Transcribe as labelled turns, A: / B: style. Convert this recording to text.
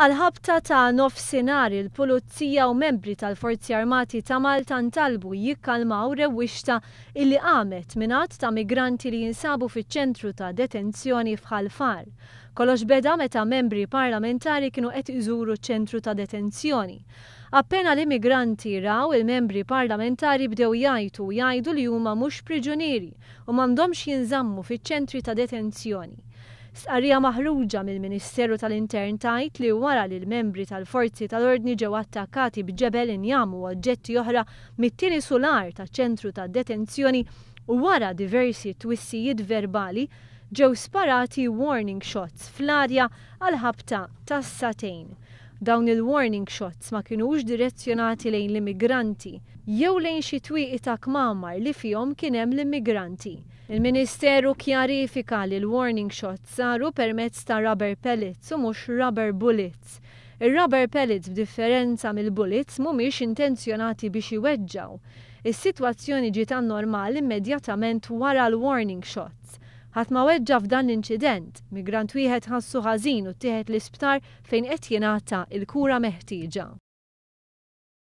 A: Għal-ħabta ta' nofsinhar il-Pulizija u membri tal-Forzi Armati ta' Malta ntalbu jikkalmaw rewwixta illi qamet mingħand ta' migranti li jinsabu fiċ-ċentru ta' detenzjoni f'Ħalfar. Kollox beda meta membri parlamentari kienu qed iżuru ċ-ċentru ta' detenzjoni. Appena l-immigranti raw il-membri parlamentari bdew jgħidu li huma mhux priġunieri u m'għandhomx jinżammu fiċ-ċentri ta' detenzjoni. Stqarrija maħruġa mill-Ministeru tal-Intern tgħid li wara li l-membri tal-Forzi tal-Ordni ġew attakkati b'ġebel injam u oġġetti oħra mit-tieni sular taċ-ċentru tad-detenzjoni u wara diversi twissijiet verbali ġew sparati warning shots fl-arja għal ħabta ta' satejn. Dawn il-warning shots ma kinux direzzjonati lejn l-immigranti jew lejn xi twieqi ta' kmamar li fihom kien hemm l-immigranti. Il-Ministeru kjarifika li l-warning shots saru permezz ta' rubber pellets u mhux rubber bullets. Ir-rubber pellets b'differenza mill-bullets mhumiex intenzjonati biex iweġġgħu. Is-sitwazzjoni ġiet anormali immedjatament wara l-warning shots. Ħadd ma weġġa' f'dan l-inċident, migrant wieħed ħassu ħażin u ttieħed l-isptar fejn qed jingħata l-kura meħtieġa.